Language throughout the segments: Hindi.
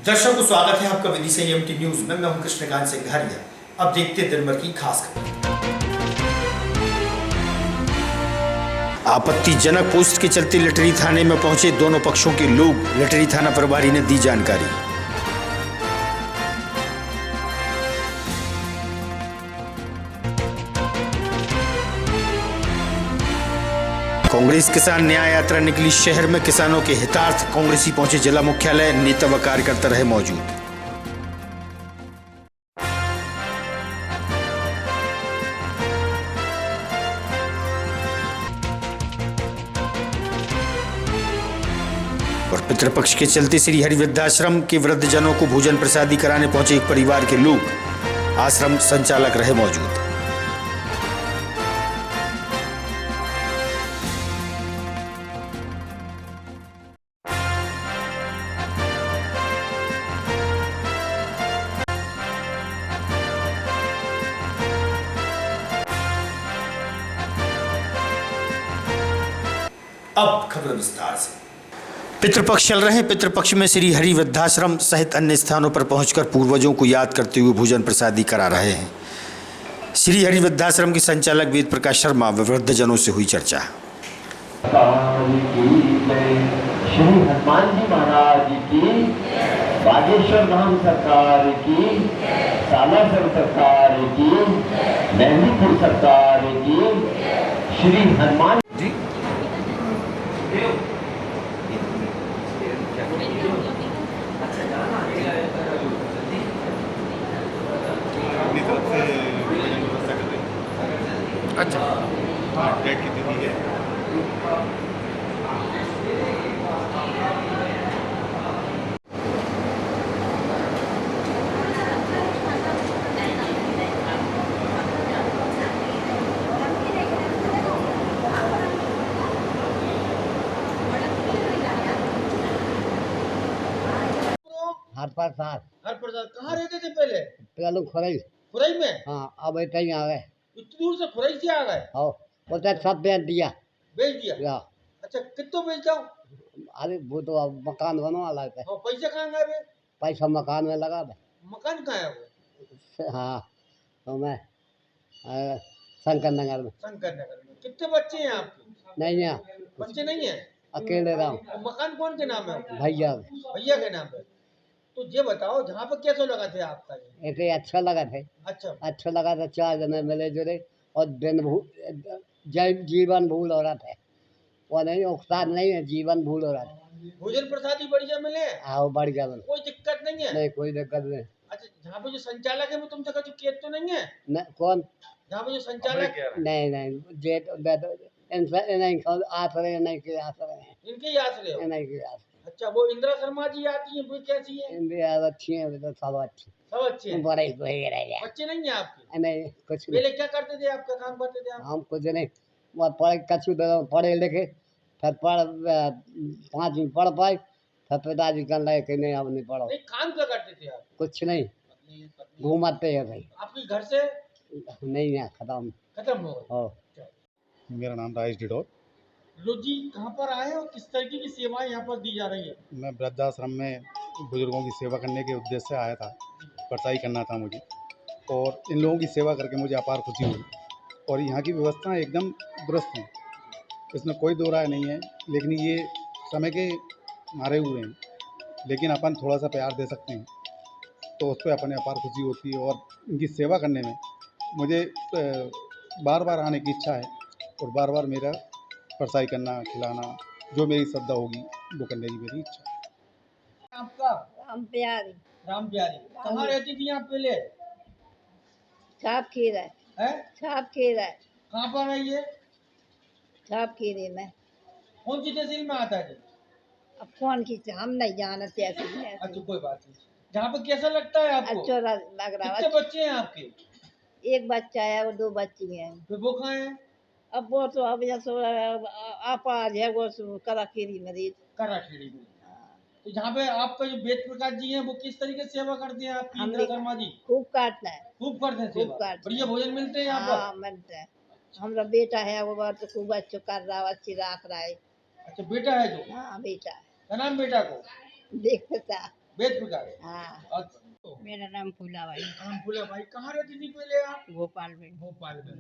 दर्शकों को स्वागत है आपका विधि संयम टी न्यूज में। मैं हूं कृष्णकांत सिंघानिया। अब देखते हैं दिन भर की खास खबर। आपत्तिजनक पोस्ट के चलते लटरी थाने में पहुंचे दोनों पक्षों के लोग। लटरी थाना प्रभारी ने दी जानकारी। कांग्रेस किसान न्याय यात्रा निकली। शहर में किसानों के हितार्थ कांग्रेसी पहुंचे जिला मुख्यालय। नेता व कार्यकर्ता रहे मौजूद। और पितृपक्ष के चलते श्री हरि वृद्धाश्रम के वृद्धजनों को भोजन प्रसादी कराने पहुंचे एक परिवार के लोग। आश्रम संचालक रहे मौजूद। अब खबर विस्तार से। पितृपक्ष चल रहे हैं। पितृपक्ष में श्री हरि वृद्धाश्रम सहित अन्य स्थानों पर पहुंचकर पूर्वजों को याद करते हुए भोजन प्रसादी करा रहे हैं। श्री हरि वृद्धाश्रम के संचालक वेद प्रकाश शर्मा व वृद्धजनों से हुई चर्चा। श्री हनुमान जी महाराज की, बागेश्वर धाम सरकार की, सालासर सरकार की, मेहंदीपुर सरकार की, श्री हनुमान जी अच्छा डेट कितनी दी है? हर प्रसाद कहाँ रहते थे पहले? पहले खुरई खुरई में? हाँ, अब इतना ही आ गए। इतनी दूर से खुरई से आ गए? हाँ, बोलते सब बेच दिया। बेच दिया? या अच्छा, कितना बेच जाओ? अरे वो तो अब मकान बनवा लाते। हाँ, पैसे कहाँ गए बे? पैसा मकान में लगा दे। मकान कहाँ है वो? हाँ, तो मैं शंकर नगर में। शंकर नगर में। कितने बच्चे हैं आपके? नहीं है, बच्चे नहीं है? अकेले रहा हूँ। तो मकान कौन के नाम है? भैया भैया के नाम है। तो ये बताओ, जहाँ पर कैसे लगा थे आपका ये? ऐसे अच्छा लगा थे। अच्छा लगा था। 4 जने मिले जुले और जीवन भूल हो रहा था। वो नहीं, उकसाद नहीं है, जीवन भूल हो रहा था। भोजन प्रसादी बढ़िया मिले? हाँ, बढ़िया मिले। कोई दिक्कत नहीं है? नहीं, कोई दिक्कत नहीं। अच्छा, जहाँ पे जो संचालक है वो तुमसे कुछ केस तो नहीं है? कौन? जहाँ पे जो संचालक? नहीं, जेठ नहीं आश्रय नहीं के आश्रय हैं। इनके ही आश्रय हो? नहीं के आश्रय। अच्छा, वो इंदिरा शर्मा जी आती हैं, वो कैसी है? इंदिरा अच्छी है, तो सब अच्छी। सब अच्छे हैं? बड़े रह बच्चे नहीं है आपके? नहीं, कुछ नहीं। पहले क्या करते थे, आपका काम करते थे आप? हम कुछ नहीं, वो पढ़े लिखे, फिर 5 दिन पढ़ पाए, फिर पिताजी कहने लगे कि नहीं अब नहीं पढ़ो। नहीं, काम क्या करते थे आप? कुछ नहीं, घूमते हैं भाई। आपके घर से? नहीं है, खत्म हो गए। मेरा नाम राजेश डिडोर। लोग जी कहाँ पर आए और किस तरीके की सेवाएं यहाँ पर दी जा रही है? मैं वृद्धाश्रम में बुजुर्गों की सेवा करने के उद्देश्य से आया था। परसाई करना था मुझे, और इन लोगों की सेवा करके मुझे अपार खुशी हुई। और यहाँ की व्यवस्था एकदम दुरुस्त है, इसमें कोई दो राय नहीं है। लेकिन ये समय के मारे हुए हैं, लेकिन अपन थोड़ा सा प्यार दे सकते हैं तो उस पर अपने अपार खुशी होती है। और इनकी सेवा करने में मुझे बार बार आने की इच्छा है, और बार बार मेरा परसाई करना, खिलाना, जो मेरी श्रद्धा होगी वो करने की मेरी इच्छा है। आपका? राम प्यारी। राम प्यारी। कहाँ रहती थी आप पहले? छाप खीरा है? छाप खीरा। कहाँ पर है ये? छाप खीरे में। कौन सी तहसील में आता है? अब कौन की हम नहीं जानते ऐसे। अच्छा, कोई बात नहीं। जहाँ पर कैसा लगता है आपको? अच्छा लग रहा है। कितने बच्चे हैं आपके? एक बच्चा है और 2 बच्ची हैं। फिर वो कहाँ है? अब वो तो अब अपाज है, वो कराखेरी में रही। कराखेड़ी में। तो जहाँ पे आपका जो वेद प्रकाश जी हैं, वो किस तरीके से सेवा करते हैं आपकी? इंदिरा शर्मा जी खूब काटता है। खूब करते हैं सेवा? बढ़िया भोजन मिलते हैं यहाँ पर? हाँ, मिलता है। हमारा बेटा है, वो बात खूब अच्छा कर रहा है, अच्छी राख रहा है। अच्छा, बेटा है जो? हाँ, बेटा है। क्या नाम बेटा को? देख बेटा। वेद प्रकाश। हाँ, अच्छा, मेरा नाम फूला भाई, हम फूला भाई। कहाँ रहती थी पहले आप? भोपाल में। भोपाल में।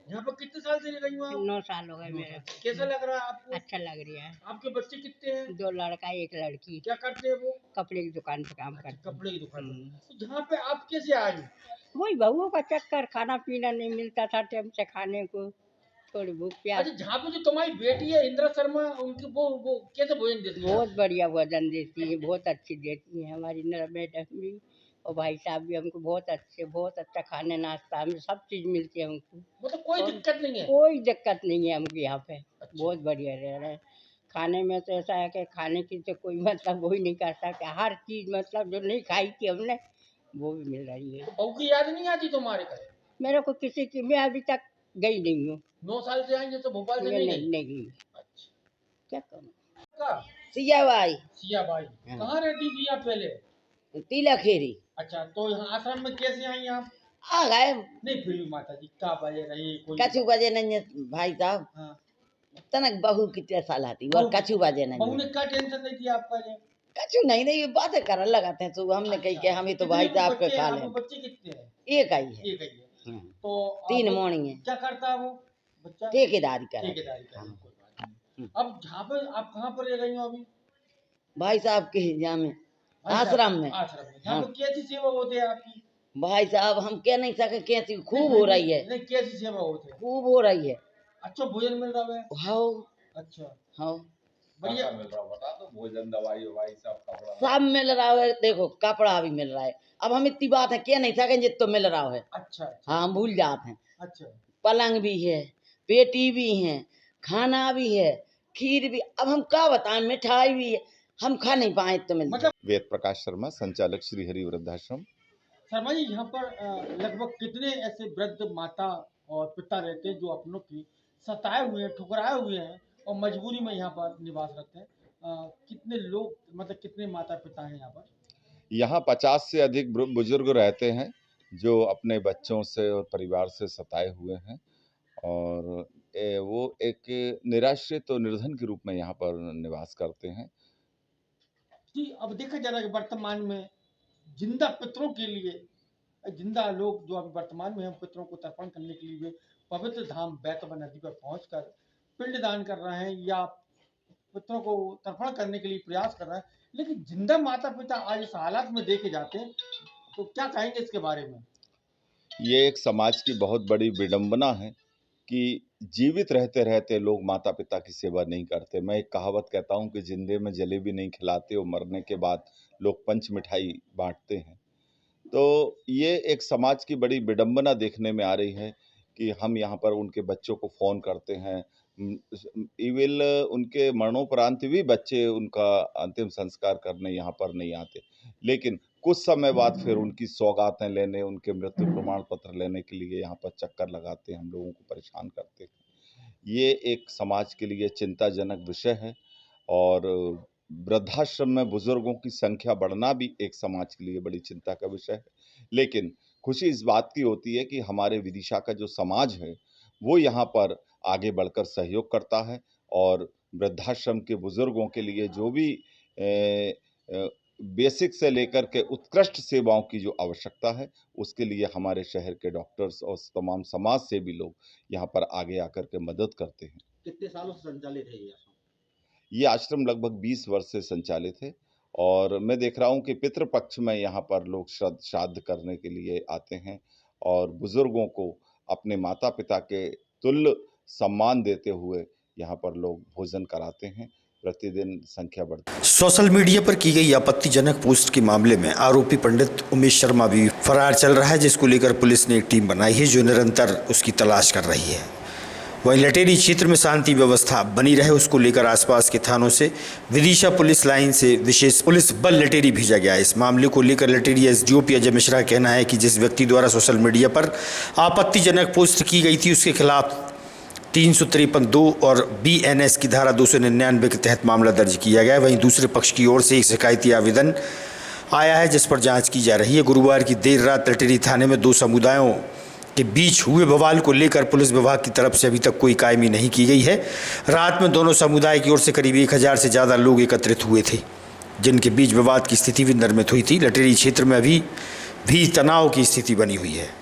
यहाँ पर कितने साल से रह रही हो आप? 9 साल हो गए मेरे। कैसा लग रहा है आपको? अच्छा लग रहा है। आपके बच्चे कितने हैं? 2 लड़का 1 लड़की। क्या करते हैं वो? कपड़े की दुकान पे काम करते हैं। कपड़े की दुकान में। तो जहाँ पे आप कैसे आई? वही बहुओं का चक्कर, खाना पीना नहीं मिलता था टाइम से खाने को, थोड़ी भूख प्यास। अच्छा, जहाँ पे जो तुम्हारी बेटी है इंदिरा शर्मा, उनकी वो कैसे भोजन देती है? बहुत बढ़िया भोजन देती है, बहुत अच्छी देती है हमारी मैडम भी, और भाई साहब भी हमको बहुत अच्छा खाने नाश्ता में सब चीज़ मिलती है हमको। मतलब कोई दिक्कत नहीं है? कोई दिक्कत नहीं है हमको यहाँ पे। बहुत बढ़िया रह रहे हैं। खाने में तो ऐसा है कि खाने की तो कोई मतलब वही नहीं कर सकता, हर चीज़ मतलब जो नहीं खाई थी हमने वो भी मिल रही है। तो बहू की याद नहीं आती तुम्हारे घर? मेरे को किसी की, मैं अभी तक गई नहीं हूँ। 9 साल से आई है तो भोपाल से मैं नहीं गई? नहीं गई। अच्छा। क्या करूँ? का? सिया भाई सिया भाई। हाँ। कहाँ रहती थी आप पहले? तिला खेरी अच्छा, तो यहाँ आश्रम में कैसे आई आप? आ गए नहीं फिर भी माता जी क्या बजे रही कोई? कछु बजे नहीं है भाई साहब, हाँ। तनक बहू कितने साल आती और कछु बजे नहीं बहू है। ने क्या टेंशन नहीं थी आपका जी? कछु नहीं नहीं बातें करने लगाते हैं सुबह हमने कही कि हमें तो भाई साहब के खा आपके लें। बच्चे कितने हैं? एक आई है। एक ही है। हाँ। तो 3 आप- मोणी है, क्या करता है वो बच्चा? ठेकेदारी करे। ठेकेदारी का। हाँ। कोई बात नहीं। अब जहाँ पर आप कहाँ पर रह रही हो अभी? भाई साहब के हिजा में आश्रम में। आश्रम में। यहाँ हाँ। पर कैसी सेवा होती है आपकी? भाई साहब हम कह नहीं सके कैसी खूब हो रही है, नहीं कैसी सेवा होती है? खूब हो रही है। अच्छा भोजन मिल रहा है? हाँ अच्छा हाँ बढ़िया। सब मिल रहा है, देखो कपड़ा भी मिल रहा है। अब हम इतनी बात है कह नहीं सके जित तो मिल रहा है। अच्छा हाँ हम भूल जाते हैं। अच्छा। पलंग भी है, पेटी भी है, खाना भी है, खीर भी, अब हम क्या बताएं, मिठाई भी है, हम खा नहीं पाए तो मिल मतलब वेद प्रकाश शर्मा, संचालक श्री हरि वृद्धाश्रम। शर्मा जी यहाँ पर लगभग कितने ऐसे वृद्ध माता और पिता रहते हैं जो अपनों की सताए हुए हैं, ठुकराए हुए हैं और मजबूरी में यहाँ पर निवास रखते हैं? कितने लोग मतलब कितने माता पिता हैं यहाँ पर? यहाँ 50 से अधिक बुजुर्ग रहते हैं जो अपने बच्चों से और परिवार से सताए हुए हैं और वो एक निराश्रित और निर्धन के रूप में यहाँ पर निवास करते हैं। जी अब देखा जा रहा है कि वर्तमान में जिंदा पितरों के लिए जिंदा लोग जो अभी वर्तमान में हम पितरों को तर्पण करने के लिए पवित्र धाम बैतवा नदी पर पहुंचकर पिंडदान कर रहे हैं या पितरों को तर्पण करने के लिए प्रयास कर रहे हैं, लेकिन जिंदा माता पिता आज इस हालात में देखे जाते हैं, तो क्या कहेंगे इसके बारे में? ये एक समाज की बहुत बड़ी विडंबना है कि जीवित रहते रहते लोग माता पिता की सेवा नहीं करते। मैं एक कहावत कहता हूँ कि जिंदे में जलेबी नहीं खिलाते और मरने के बाद लोग पंच मिठाई बांटते हैं। तो ये एक समाज की बड़ी विडंबना देखने में आ रही है कि हम यहाँ पर उनके बच्चों को फ़ोन करते हैं, इविल उनके मरणोपरांत भी बच्चे उनका अंतिम संस्कार करने यहाँ पर नहीं आते, लेकिन कुछ समय बाद फिर उनकी सौगातें लेने, उनके मृत्यु प्रमाण पत्र लेने के लिए यहाँ पर चक्कर लगाते हैं, हम लोगों को परेशान करते हैं। ये एक समाज के लिए चिंताजनक विषय है और वृद्धाश्रम में बुजुर्गों की संख्या बढ़ना भी एक समाज के लिए बड़ी चिंता का विषय है। लेकिन खुशी इस बात की होती है कि हमारे विदिशा का जो समाज है वो यहाँ पर आगे बढ़कर सहयोग करता है और वृद्धाश्रम के बुजुर्गों के लिए जो भी बेसिक से लेकर के उत्कृष्ट सेवाओं की जो आवश्यकता है उसके लिए हमारे शहर के डॉक्टर्स और तमाम समाज सेवी लोग यहाँ पर आगे आकर के मदद करते हैं। कितने सालों से संचालित है ये आश्रम लगभग 20 वर्ष से संचालित है और मैं देख रहा हूँ कि पितृपक्ष में यहाँ पर लोग श्राद्ध करने के लिए आते हैं और बुजुर्गों को अपने माता पिता के तुल्य सम्मान देते हुए यहाँ पर लोग भोजन कराते हैं। प्रतिदिन संख्या बढ़ती है। सोशल मीडिया पर की गई आपत्तिजनक पोस्ट के मामले में आरोपी पंडित उमेश शर्मा भी फरार चल रहा है, जिसको लेकर पुलिस ने एक टीम बनाई है जो निरंतर उसकी तलाश कर रही है। वहीं लटेरी क्षेत्र में शांति व्यवस्था बनी रहे उसको लेकर आसपास के थानों से विदिशा पुलिस लाइन से विशेष पुलिस बल लटेरी भेजा गया है। इस मामले को लेकर लटेरी एसडीओपी अजय मिश्रा का कहना है कि जिस व्यक्ति द्वारा सोशल मीडिया पर आपत्तिजनक पोस्ट की गई थी उसके खिलाफ 353(2) और BNS की धारा 299 के तहत मामला दर्ज किया गया है। वहीं दूसरे पक्ष की ओर से एक शिकायती आवेदन आया है जिस पर जांच की जा रही है। गुरुवार की देर रात लटेरी थाने में 2 समुदायों के बीच हुए बवाल को लेकर पुलिस विभाग की तरफ से अभी तक कोई कायमी नहीं की गई है। रात में दोनों समुदाय की ओर से करीब 1000 से ज़्यादा लोग एकत्रित हुए थे जिनके बीच विवाद की स्थिति भी निर्मित हुई थी। लटेरी क्षेत्र में अभी भी तनाव की स्थिति बनी हुई है।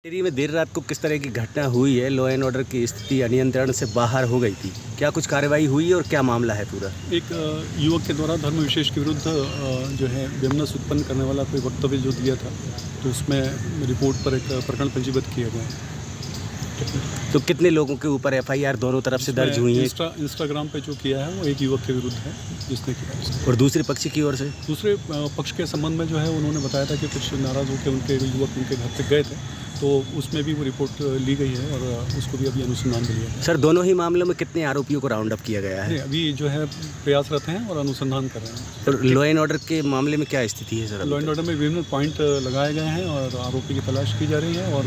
लटेरी में देर रात को किस तरह की घटना हुई है? लॉ एंड ऑर्डर की स्थिति अनियंत्रण से बाहर हो गई थी, क्या कुछ कार्रवाई हुई और क्या मामला है पूरा? एक युवक के द्वारा धर्म विशेष के विरुद्ध जो है बेमनस उत्पन्न करने वाला कोई वक्तव्य जो दिया था, तो उसमें रिपोर्ट पर एक प्रकरण पंजीबद्ध किया गया। तो कितने लोगों के ऊपर एफआईआर दोनों तरफ से दर्ज हुई है? इंस्टाग्राम पे जो किया है वो एक युवक के विरुद्ध है जिसने किया। और दूसरे पक्ष की ओर से? दूसरे पक्ष के संबंध में जो है उन्होंने बताया था कि कुछ नाराज़ होकर उनके युवक उनके घर तक गए थे, तो उसमें भी वो रिपोर्ट ली गई है और उसको भी अभी अनुसंधान में लिया है। सर, दोनों ही मामलों में कितने आरोपियों को राउंड अप किया गया है? अभी जो है प्रयासरत हैं और अनुसंधान कर रहे हैं। तो लॉ एंड ऑर्डर के मामले में क्या स्थिति है सर? लॉ एंड ऑर्डर में विभिन्न पॉइंट लगाए गए हैं और आरोपी की तलाश की जा रही है और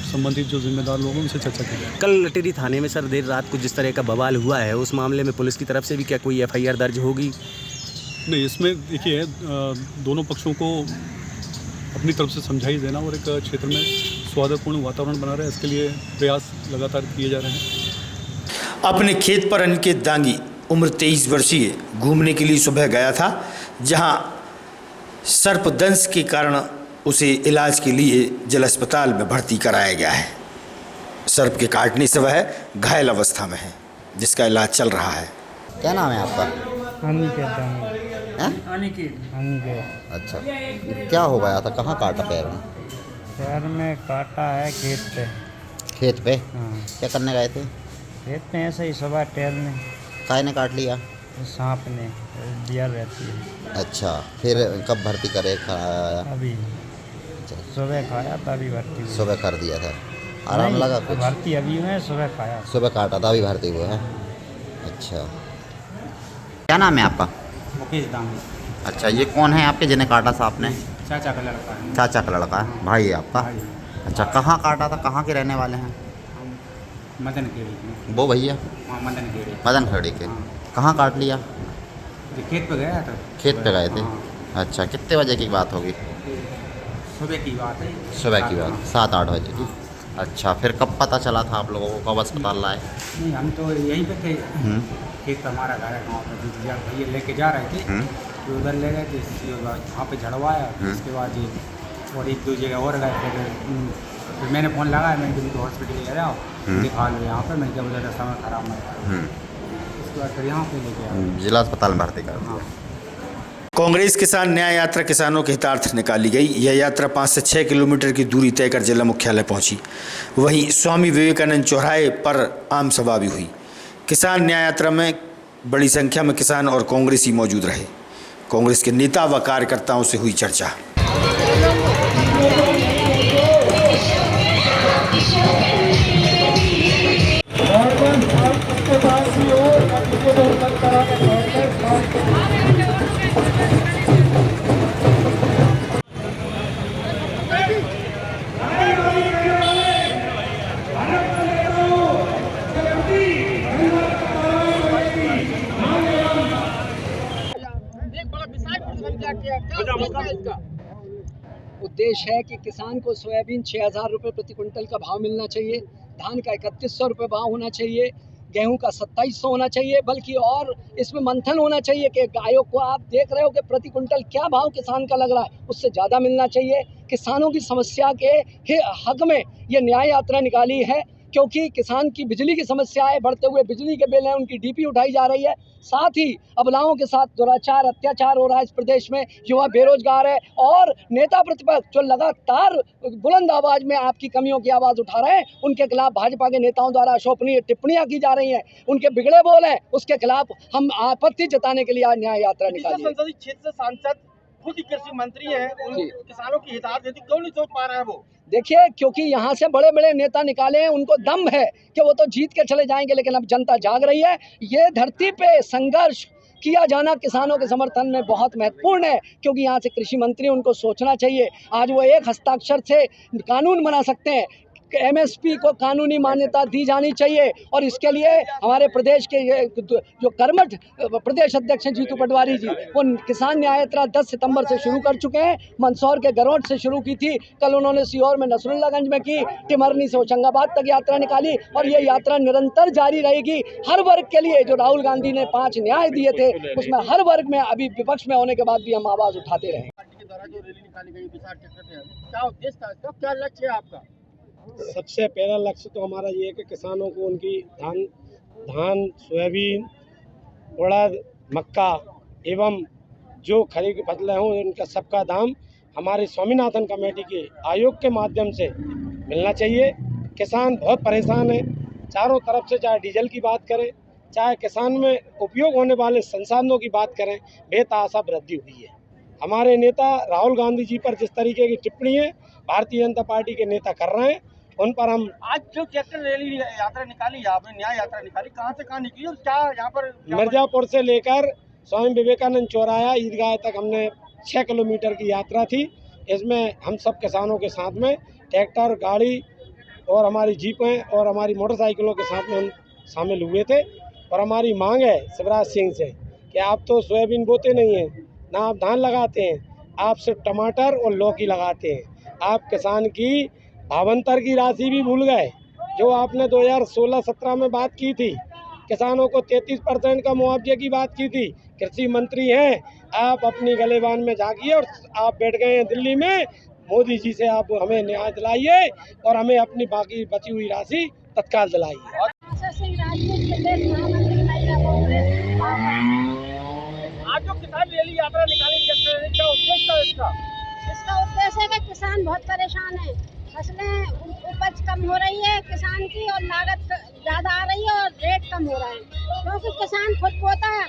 संबंधित जो जिम्मेदार लोग हैं उनसे चर्चा की जाए। कल लटेरी थाने में सर देर रात को जिस तरह का बवाल हुआ है, उस मामले में पुलिस की तरफ से भी क्या कोई एफआईआर दर्ज होगी? नहीं, इसमें देखिए दोनों पक्षों को अपनी तरफ से समझाई देना और एक क्षेत्र में सौहार्दपूर्ण वातावरण बना रहे, इसके लिए प्रयास लगातार किए जा रहे हैं। अपने खेत पर अनिकेत दांगी उम्र 23 वर्षीय घूमने के लिए सुबह गया था, जहां सर्पदंश के कारण उसे इलाज के लिए जिला अस्पताल में भर्ती कराया गया है। सर्प के काटने से वह घायल अवस्था में है, जिसका इलाज चल रहा है। क्या नाम है आपका? अनिकेत। अच्छा, क्या हो गया था? कहाँ काटा पैर में? पैर में काटा है खेत पे। खेत पे? हाँ। क्या करने गए थे? खेत में ऐसे ही सुबह टहलने। काय ने काट लिया? सांप ने दिया रहती है। अच्छा, फिर कब भर्ती करे खाया? अभी सुबह खाया था, अभी भर्ती हुई। सुबह कर दिया था, आराम लगा कुछ? भर्ती अभी हुए, सुबह खाया। सुबह काटा था, अभी भर्ती हुआ है। अच्छा, क्या नाम है आपका? मुकेश दांगी। अच्छा, ये कौन है आपके जिन्हें काटा सांप ने? चाचा का लड़का है। चाचा का लड़का है, भाई है आपका? अच्छा, कहाँ काटा था? कहाँ के रहने वाले हैं? मदन खेड़ी। वो भैया? हाँ, मदन खेड़ी। मदन खेड़ी के। कहाँ काट लिया? खेत पे गया था। खेत पे गए थे? अच्छा, कितने बजे की बात होगी? सुबह की बात है। सुबह की बात, 7-8 बजे की। अच्छा, फिर कब पता चला था आप लोगों को, कब अस्पताल लाए? नहीं, हम तो यहीं पे थे। खेत हमारा घर है, गाँव पे भैया लेके जा रहे थे, तो उधर ले गए थे, वहाँ पे झड़वाया। उसके बाद जी और एक दो जगह और गए। फिर मैंने फ़ोन लगाया, मैंने तुम तो हॉस्पिटल ले जाओ, दिखा लो यहाँ पे। मैं जब ज़्यादा समय खराब में, उसके बाद फिर यहाँ पे लेके आया, जिला अस्पताल में भर्ती कर दिया। कांग्रेस किसान न्याय यात्रा किसानों के हितार्थ निकाली गई। यह यात्रा 5 से 6 किलोमीटर की दूरी तय कर जिला मुख्यालय पहुंची। वहीं स्वामी विवेकानंद चौराहे पर आम सभा भी हुई। किसान न्याय यात्रा में बड़ी संख्या में किसान और कांग्रेसी मौजूद रहे। कांग्रेस के नेता व कार्यकर्ताओं से हुई चर्चा। उद्देश्य है कि किसान को सोयाबीन 6,000 रुपये प्रति क्विंटल का भाव मिलना चाहिए, धान का 3100 रुपये भाव होना चाहिए, गेहूं का 2700 होना चाहिए। बल्कि और इसमें मंथन होना चाहिए कि गायों को आप देख रहे हो कि प्रति क्विंटल क्या भाव किसान का लग रहा है, उससे ज़्यादा मिलना चाहिए। किसानों की समस्या के हक में ये न्याय यात्रा निकाली है, क्योंकि किसान की बिजली की समस्या है, बढ़ते हुए बिजली के बिल हैं, उनकी डीपी उठाई जा रही है। साथ ही अबलाओं के साथ दुराचार अत्याचार हो रहा है इस प्रदेश में, युवा बेरोजगार है और नेता प्रतिपक्ष जो लगातार बुलंद आवाज में आपकी कमियों की आवाज़ उठा रहे हैं, उनके खिलाफ भाजपा के नेताओं द्वारा अशोभनीय टिप्पणियां की जा रही हैं, उनके बिगड़े बोल हैं, उसके खिलाफ हम आपत्ति जताने के लिए आज न्याय यात्रा निकाली। संसदीय क्षेत्र से सांसद खुद ही कृषि मंत्री है, किसानों की हितार्थ हेतु क्यों नहीं सोच पा रहा है वो? देखिए, क्योंकि यहाँ से बड़े बड़े नेता निकाले हैं, उनको दम है कि वो तो जीत के चले जाएंगे, लेकिन अब जनता जाग रही है। ये धरती पे संघर्ष किया जाना किसानों के समर्थन में बहुत महत्वपूर्ण है, क्योंकि यहाँ से कृषि मंत्री उनको सोचना चाहिए। आज वो एक हस्ताक्षर से कानून बना सकते हैं। MSP को कानूनी मान्यता दी जानी चाहिए। और इसके लिए हमारे प्रदेश के जो कर्मठ प्रदेश अध्यक्ष हैं जीतू पटवारी जी, वो किसान न्याय यात्रा 10 सितंबर से शुरू कर चुके हैं। मंदसौर के गरौट से शुरू की थी, कल उन्होंने सीहोर में नसरुल्लागंज में की, टिमरनी से होशंगाबाद तक यात्रा निकाली और ये यात्रा निरंतर जारी रहेगी। हर वर्ग के लिए जो राहुल गांधी ने 5 न्याय दिए थे, उसमें हर वर्ग में अभी विपक्ष में होने के बाद भी हम आवाज़ उठाते रहे। पार्टी के द्वारा जो रैली निकाली गई विशाल ट्रैक्टर से, क्या उद्देश्य था इसका, क्या लक्ष्य है आपका? सबसे पहला लक्ष्य तो हमारा ये है कि किसानों को उनकी धान, सोयाबीन, उड़द, मक्का एवं जो खरीफ की फसलें हों उनका सबका दाम हमारे स्वामीनाथन कमेटी के आयोग के माध्यम से मिलना चाहिए। किसान बहुत परेशान है चारों तरफ से, चाहे डीजल की बात करें, चाहे किसान में उपयोग होने वाले संसाधनों की बात करें, बेतहाशा वृद्धि हुई है। हमारे नेता राहुल गांधी जी पर जिस तरीके की टिप्पणी है भारतीय जनता पार्टी के नेता कर रहे हैं, उन पर हम आज जो ट्रैक्टर रैली यात्रा निकाली, आपने न्याय यात्रा निकाली, कहाँ से कहाँ निकली और क्या यहाँ पर मिर्जापुर से लेकर स्वामी विवेकानंद चौराहा ईदगाह तक हमने 6 किलोमीटर की यात्रा थी। इसमें हम सब किसानों के साथ में ट्रैक्टर, गाड़ी और हमारी जीपें और हमारी मोटरसाइकिलों के साथ में हम शामिल हुए थे। और हमारी मांग है शिवराज सिंह से कि आप तो सोयाबीन बोते नहीं हैं, ना आप धान लगाते हैं, आप सिर्फ टमाटर और लौकी लगाते हैं। आप किसान की भावांतर की राशि भी भूल गए जो आपने 2016-17 में बात की थी। किसानों को 33% का मुआवजे की बात की थी। कृषि मंत्री हैं, आप अपनी गलेबान में झांकिए और आप बैठ गए हैं दिल्ली में। मोदी जी से आप हमें न्याय दिलाइए और हमें अपनी बाकी बची हुई राशि तत्काल दिलाइए। आज जो किसान रैली यात्रा निकाली, क्या उद्देश्य है इसका? इसका उद्देश्य है कि किसान बहुत परेशान है, फसलें उपज कम हो रही है किसान की और लागत ज़्यादा आ रही है और रेट कम हो रहा है, क्योंकि किसान खुद बोता है।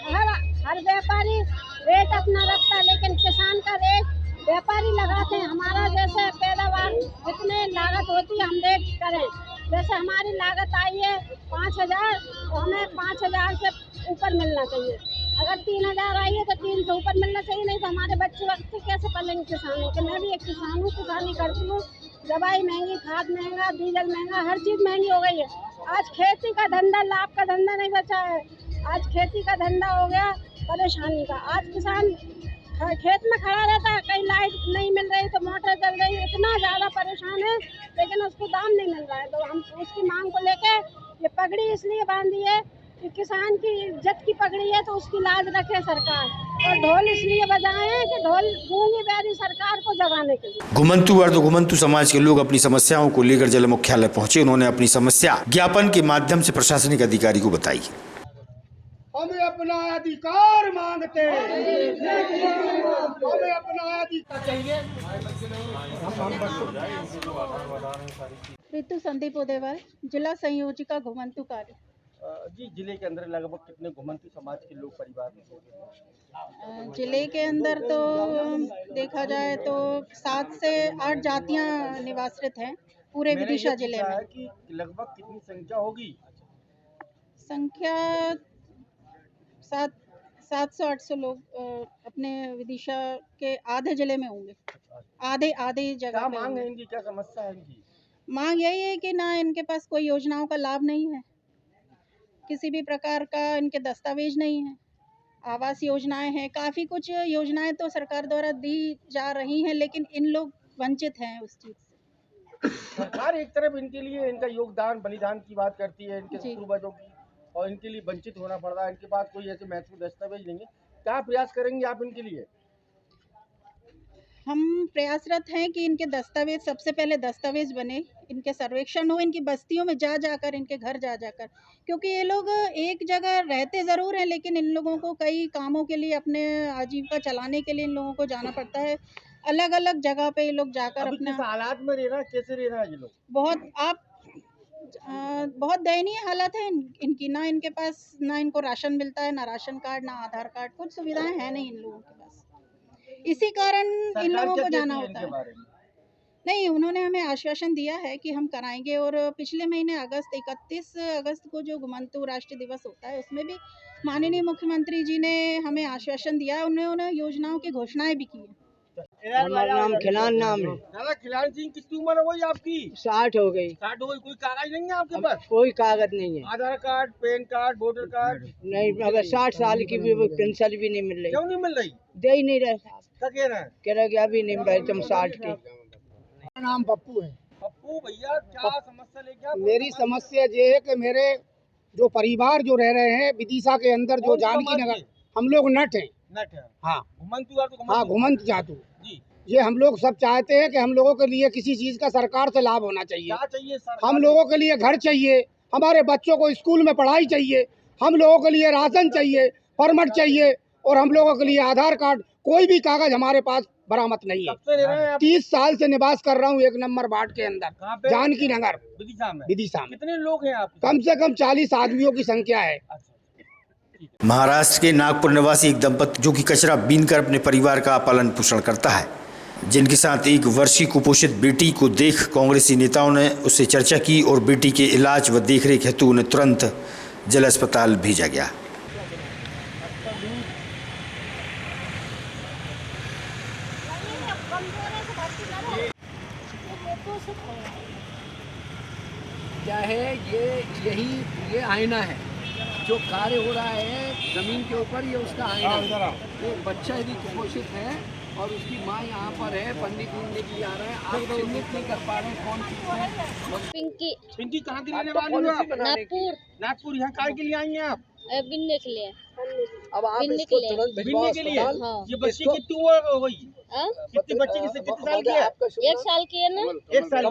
हर व्यापारी रेट अपना रखता है, लेकिन किसान का रेट व्यापारी लगाते हैं। हमारा जैसे पैदावार जितने लागत होती है हम रेट करें, जैसे हमारी लागत आई है 5,000 तो हमें 5,000 से ऊपर मिलना चाहिए। अगर 3,000 आई है तो 3 से ऊपर मिलना चाहिए, नहीं तो हमारे बच्चे वक्त कैसे पलेंगे किसानों के। मैं भी एक किसान हूँ, किसानी करती हूँ। दवाई महंगी, खाद महंगा, डीजल महंगा, हर चीज़ महंगी हो गई है। आज खेती का धंधा, लाभ का धंधा नहीं बचा है। आज खेती का धंधा हो गया परेशानी का। आज किसान खेत में खड़ा रहता है, कहीं लाइट नहीं मिल रही तो मोटर चल रही है, इतना ज़्यादा परेशान है, लेकिन उसको दाम नहीं मिल रहा है। तो हम उसकी मांग को लेके ये पगड़ी इसलिए बांधी है कि किसान की इज्जत की पगड़ी है, तो उसकी लाज रखे सरकार। और ढोल इसलिए बजाए हैं कि ढोल गूंगी बैरी सरकार को जगाने के लिए। घुमंतु अर्ध घुमंतु समाज के लोग अपनी समस्याओं को लेकर जिला मुख्यालय पहुंचे। उन्होंने अपनी समस्या ज्ञापन के माध्यम से प्रशासनिक अधिकारी को बताई। हम अपना अधिकार मांगते हैं, हमें अपना अधिकार चाहिए। ऋतु संदीप उदेवर, जिला संयोजिका घुमंतु कार्य। जी, जिले के अंदर लगभग कितने घुमंतु समाज के लोग परिवार में? जिले के अंदर तो देखा जाए तो 7 से 8 जातियां निवासित हैं पूरे विदिशा जिले में। कि लगभग कितनी संख्या होगी? संख्या 700-800 लोग अपने विदिशा के आधे जिले में होंगे। आधे जगह। क्या मांग है इनकी, क्या समस्या है इनकी? मांग यही है कि ना इनके पास कोई योजनाओं का लाभ नहीं है, किसी भी प्रकार का इनके दस्तावेज नहीं है। आवास योजनाएं हैं, काफ़ी कुछ योजनाएं तो सरकार द्वारा दी जा रही हैं, लेकिन इन लोग वंचित हैं उस चीज़ से। सरकार एक तरफ इनके लिए इनका योगदान बलिदान की बात करती है, इनके पूर्वजों की, और इनके लिए वंचित होना पड़ रहा है। इनके पास कोई ऐसे महत्वपूर्ण दस्तावेज नहीं है। क्या प्रयास करेंगे आप इनके लिए? हम प्रयासरत हैं कि इनके दस्तावेज, सबसे पहले दस्तावेज बने, इनके सर्वेक्षण हो, इनकी बस्तियों में जा जाकर, इनके घर जा जाकर, क्योंकि ये लोग एक जगह रहते ज़रूर हैं, लेकिन इन लोगों को कई कामों के लिए, अपने आजीविका चलाने के लिए इन लोगों को जाना पड़ता है। अलग अलग जगह पे ये लोग जाकर अपना हालात में रहना, कैसे रहना है ये लोग? बहुत दयनीय हालत है इनकी। ना इनके पास, ना इनको राशन मिलता है, ना राशन कार्ड, ना आधार कार्ड, कुछ सुविधाएं हैं नहीं इन लोगों के पास। इसी कारण इन लोगों को जाना होता है। नहीं, उन्होंने हमें आश्वासन दिया है कि हम कराएंगे, और पिछले महीने 31 अगस्त को जो घुमंतु राष्ट्रीय दिवस होता है, उसमें भी माननीय मुख्यमंत्री जी ने हमें आश्वासन दिया है। उन्होंने योजनाओं की घोषणाएं भी की हैं। हमारा नाम खिलान नाम है। दादा खिलान सिंह, कितनी उम्र हो गई आपकी? 60 हो गई। 60 हो गई। कोई कागज नहीं है आपके पास? कोई कागज नहीं है। Aadhaar card, PAN card, voter card? नहीं, अगर 60 साल की भी पेंशन भी नहीं मिल रही। क्यों नहीं मिल रही? दे ही नहीं रहे साहब। क्या कह रहे हैं? कह रहे कि अभी नहीं मिल रही, तुम 60 की। मेरा नाम पप्पू है। पप्पू भैया, क्या समस्या लेके आप? मेरी समस्या ये है कि मेरे जो परिवार जो रह रहे हैं विदिशा के अंदर, जो जानकी नगर, हम लोग नट हैं। नट है। हाँ हाँ, घुमंत जातू। जी। ये हम लोग सब चाहते हैं कि हम लोगों के लिए किसी चीज का सरकार से लाभ होना चाहिए। क्या चाहिए सरकार? हम लोगों के लिए घर चाहिए, हमारे बच्चों को स्कूल में पढ़ाई चाहिए, हम लोगों के लिए राशन चाहिए, परमिट चाहिए, और हम लोगों के लिए आधार कार्ड, कोई भी कागज हमारे पास बरामद नहीं है। कब से रह रहे हैं आप? 30 साल से निवास कर रहा हूँ 1 नंबर वार्ड के अंदर, कहाँ पे? जानकी नगर, विदिशा में। विदिशा में। कितने लोग हैं आप? कम से कम 40 आदमियों की संख्या है। महाराष्ट्र के नागपुर निवासी एक दंपति जो कि कचरा बीनकर अपने परिवार का पालन पोषण करता है, जिनके साथ 1 वर्षीय कुपोषित बेटी को देख कांग्रेसी नेताओं ने उससे चर्चा की और बेटी के इलाज व देखरेख हेतु उन्हें तुरंत जिला अस्पताल भेजा गया। क्या है ये आईना है जो कार्य हो रहा है जमीन के ऊपर, ये उसका आईना है। वो बच्चा यदि कुपोषित है और उसकी माँ यहाँ पर है, पंडित ढूंढने के लिए आ रहे हैं, आप चिन्हित नहीं कर पा रहे हैं कौन सी है। पिंकी कहाँ के रहने वाली हो आप? नागपुर। नागपुर। यहाँ काय के लिए आई हैं आप? बिनने के लिए। अब आप इसको तुरंत भिजवाओ बिनने के लिए? अस्पताल। ये बच्ची कितनी उम्र हो गई? कितनी बच्ची कितने साल की है? 1 साल की है ना। 1 साल।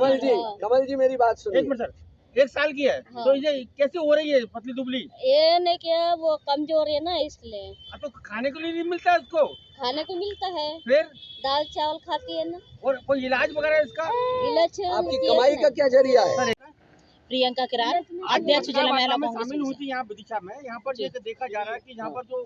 कमल जी मेरी बात सुनिए। एक मिनट सर, 1 साल की है। हाँ। तो ये कैसे हो रही है पतली दुबली? ये नहीं क्या, वो कमजोर है ना इसलिए। तो खाने के लिए नहीं मिलता है उसको? खाने को मिलता है, फिर दाल चावल खाती है ना। और कोई इलाज वगैरह है इसका? इलाज आपकी कमाई का क्या जरिया है? प्रियंका किरार, अध्यक्ष जिला महिला कांग्रेस शामिल हुई थी यहाँ विदिशा में। यहाँ पर ये देखा जा रहा है कि यहाँ पर जो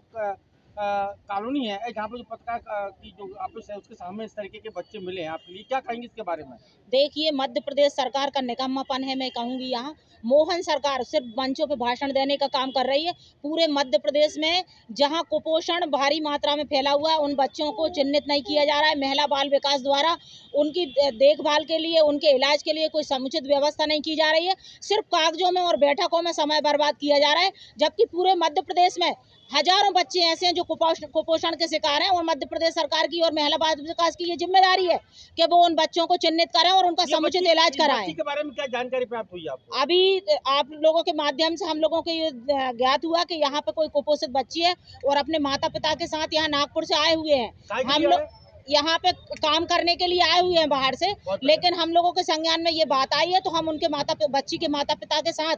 कॉलोनी है, जहाँ पर जो पत्रकार की जो ऑफिस है उसके सामने इस तरीके के बच्चे मिले हैं आपके लिए, क्या कहेंगे इसके बारे में? देखिए, मध्य प्रदेश सरकार का निकम्मापन है। मैं कहूँगी यहाँ मोहन सरकार सिर्फ मंचों पे भाषण देने का काम कर रही है। पूरे मध्य प्रदेश में जहाँ कुपोषण भारी मात्रा में फैला हुआ है, उन बच्चों को चिन्हित नहीं किया जा रहा है। महिला बाल विकास द्वारा उनकी देखभाल के लिए, उनके इलाज के लिए कोई समुचित व्यवस्था नहीं की जा रही है। सिर्फ कागजों में और बैठकों में समय बर्बाद किया जा रहा है, जबकि पूरे मध्य प्रदेश में हजारों बच्चे ऐसे हैं जो कुपोषण के शिकार हैं। और मध्य प्रदेश सरकार की और महिला बाल विकास की ये जिम्मेदारी है कि वो उन बच्चों को चिन्हित करें और उनका समुचित इलाज कराएं। के बारे में क्या जानकारी प्राप्त हुई आपको? अभी आप लोगों के माध्यम से हम लोगों को ये ज्ञात हुआ कि यहाँ पे कोई कुपोषित बच्ची है और अपने माता पिता के साथ यहाँ नागपुर से आए हुए हैं। हम लोग यहाँ पे काम करने के लिए आए हुए हैं बाहर से, लेकिन हम लोगों के संज्ञान में ये बात आई है तो हम उनके बच्ची के माता पिता के साथ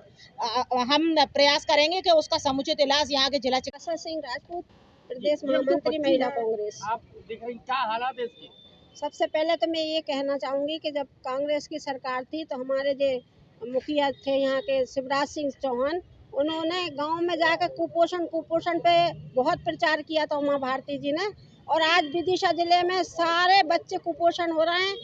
हम प्रयास करेंगे कि उसका समुचित इलाज यहाँ के जिला आशा सिंह राजपूत, प्रदेश महामंत्री महिला कांग्रेस। आप देख रहे हैं क्या हालात है इसके? सबसे पहले तो मैं ये कहना चाहूँगी कि जब कांग्रेस की सरकार थी तो हमारे जो मुखिया थे यहाँ के शिवराज सिंह चौहान, उन्होंने गांव में जाकर कुपोषण पे बहुत प्रचार किया था उमा भारती जी ने। और आज विदिशा जिले में सारे बच्चे कुपोषण हो रहे हैं।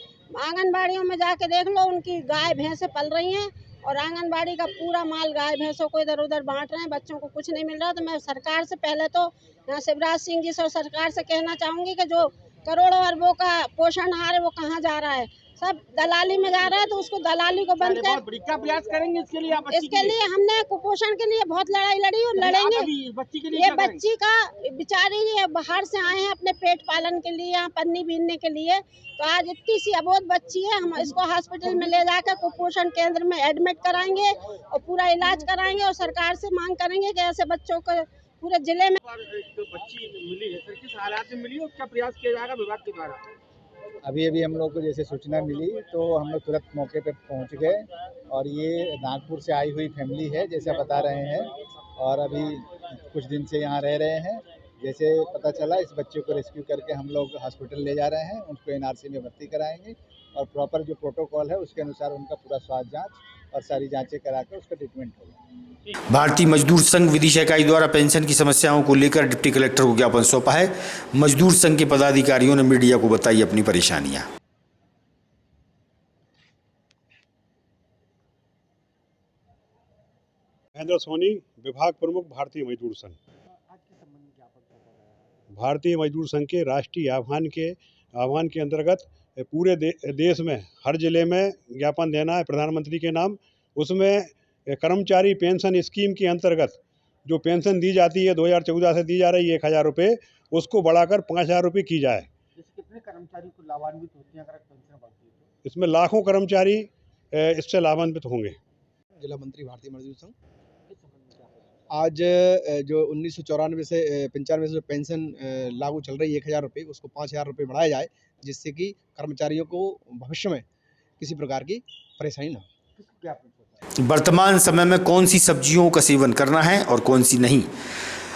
आंगनबाड़ियों में जाके देख लो, उनकी गाय भैंसें पल रही हैं और आंगनबाड़ी का पूरा माल गाय भैंसों को इधर उधर बांट रहे हैं, बच्चों को कुछ नहीं मिल रहा। तो मैं सरकार से पहले तो यहाँ शिवराज सिंह जी से और सरकार से कहना चाहूँगी कि जो करोड़ों अरबों का पोषण आहार है वो कहाँ जा रहा है? सब दलाली में जा रहा है, तो उसको दलाली को बंद कर। क्या प्रयास करेंगे इसके लिए? इसके लिए हमने कुपोषण के लिए बहुत लड़ाई लड़ी और लड़ेंगे। बच्ची के लिए ये बच्ची का बेचारी ये बाहर से आए हैं अपने पेट पालन के लिए, यहाँ पन्नी बीनने के लिए। तो आज इतनी सी अबोध बच्ची है, हम इसको हॉस्पिटल में ले जाकर कुपोषण केंद्र में एडमिट कराएंगे और पूरा इलाज कराएंगे और सरकार से मांग करेंगे कि ऐसे बच्चों को पूरे जिले में। एक बच्ची मिली है सर, किस हालात में मिली और क्या प्रयास किया जाएगा विभाग के द्वारा? अभी हम लोग को जैसे सूचना मिली तो हम लोग तुरंत मौके पे पहुंच गए और ये नागपुर से आई हुई फैमिली है जैसे बता रहे हैं, और अभी कुछ दिन से यहाँ रह रहे हैं। जैसे पता चला इस बच्चे को रेस्क्यू करके हम लोग हॉस्पिटल ले जा रहे हैं, उनको एनआरसी में भर्ती कराएंगे और प्रॉपर जो प्रोटोकॉल है उसके अनुसार उनका पूरा स्वास्थ्य जाँच और सारी जाँचें करा कर उसका ट्रीटमेंट होगा। भारतीय मजदूर संघ विदिशा इकाई द्वारा पेंशन की समस्याओं को लेकर डिप्टी कलेक्टर को ज्ञापन सौंपा है। मजदूर संघ के पदाधिकारियों ने मीडिया को बताई अपनी परेशानियां। महेंद्र सोनी, विभाग प्रमुख, भारतीय मजदूर संघ। भारतीय मजदूर संघ के राष्ट्रीय आह्वान के आह्वान के अंतर्गत पूरे देश में हर जिले में ज्ञापन देना है प्रधानमंत्री के नाम। उसमें कर्मचारी पेंशन स्कीम के अंतर्गत जो पेंशन दी जाती है 2014 से दी जा रही है 1,000 रुपये, उसको बढ़ाकर 5,000 रुपये की जाए। कितने कर्मचारी को लाभान्वित होते हैं अगर पेंशन बढ़ती है तो? इसमें लाखों कर्मचारी इससे लाभान्वित होंगे। जिला मंत्री भारतीय मजदूर संघ आज जो 1994 से 95 से जो पेंशन लागू चल रही है 1,000 रुपये, उसको 5,000 रुपये बढ़ाया जाए, जिससे कि कर्मचारियों को भविष्य में किसी प्रकार की परेशानी ना हो। वर्तमान समय में कौन सी सब्जियों का सेवन करना है और कौन सी नहीं,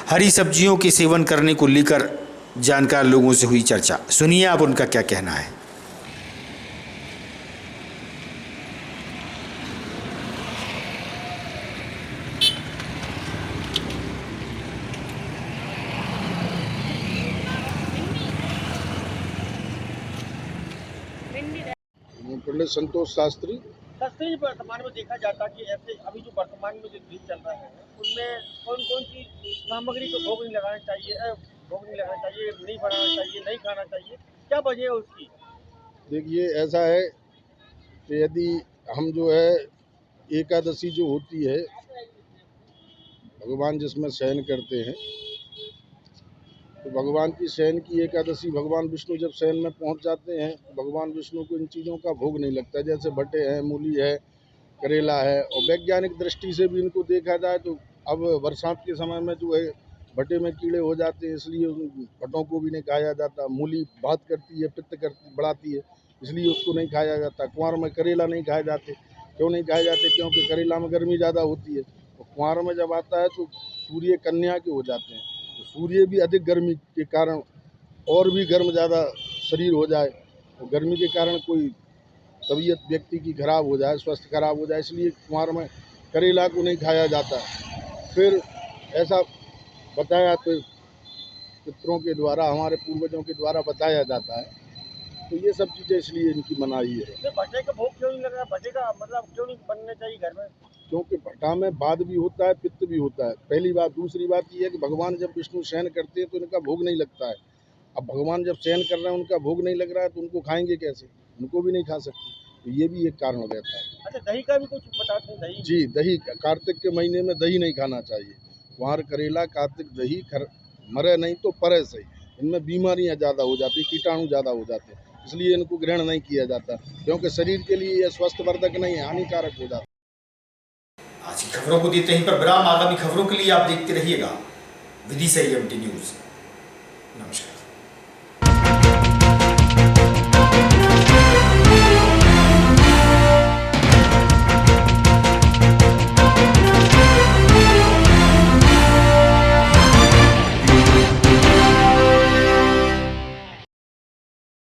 हरी सब्जियों के सेवन करने को लेकर जानकार लोगों से हुई चर्चा। सुनिए आप उनका क्या कहना है। पंडित संतोष शास्त्री। शास्त्री, वर्तमान में देखा जाता कि ऐसे अभी जो वर्तमान में जो गीत चल रहे हैं उनमें कौन कौन सी सामग्री को भोग नहीं लगाना चाहिए, भोग नहीं लगाना चाहिए, नहीं बनाना चाहिए, नहीं खाना चाहिए, क्या वजह है उसकी? देखिए ऐसा है कि यदि हम जो है एकादशी जो होती है भगवान जिसमें शयन करते हैं, तो भगवान की शयन की एकादशी भगवान विष्णु जब शयन में पहुंच जाते हैं तो भगवान विष्णु को इन चीज़ों का भोग नहीं लगता। जैसे भट्टे हैं, मूली है, करेला है, और वैज्ञानिक दृष्टि से भी इनको देखा जाए तो अब बरसात के समय में जो है भट्टे में कीड़े हो जाते हैं, इसलिए उन भट्टों को भी नहीं खाया जाता। मूली बात करती है, पित्त करती बढ़ाती है, इसलिए उसको नहीं खाया जाता। कुंवार में करेला नहीं खाए जाते। क्यों नहीं खाए जाते? क्योंकि करेला में गर्मी ज़्यादा होती है, और कुंवार में जब आता है तो सूर्य कन्या के हो जाते हैं, तो सूर्य भी अधिक गर्मी के कारण और भी गर्म ज़्यादा शरीर हो जाए, तो गर्मी के कारण कोई तबीयत व्यक्ति की खराब हो जाए, स्वास्थ्य खराब हो जाए, इसलिए कुंवार में करेला को नहीं खाया जाता। फिर ऐसा बताया तो पितरों के द्वारा, हमारे पूर्वजों के द्वारा बताया जाता है, तो ये सब चीज़ें इसलिए इनकी मनाही है। भट्टे का भोग क्यों नहीं लग रहा? भट्टे का मतलब क्यों नहीं बनना चाहिए घर में? क्योंकि भट्टा में बाद भी होता है, पित्त भी होता है, पहली बात। दूसरी बात ये है कि भगवान जब विष्णु शयन करते हैं तो इनका भोग नहीं लगता है। अब भगवान जब शयन कर रहे हैं, उनका भोग नहीं लग रहा है, तो उनको खाएंगे कैसे? उनको भी नहीं खा सकते, तो ये भी एक कारण रहता है। अच्छा, दही का भी कुछ बताते हैं? दही जी, दही कार्तिक के महीने में दही नहीं खाना चाहिए। कुंवार करेला कार्तिक दही मरे नहीं तो परे सही, इनमें बीमारियां ज़्यादा हो जाती, कीटाणु ज़्यादा हो जाते हैं, इसलिए इनको ग्रहण नहीं किया जाता, क्योंकि शरीर के लिए यह स्वस्थवर्धक नहीं है, हानिकारक हो जाता है। आज की खबरों को देते हैं पर विराम। आगामी खबरों के लिए आप देखते रहिएगा विदिशा एएमटी न्यूज़। नमस्कार।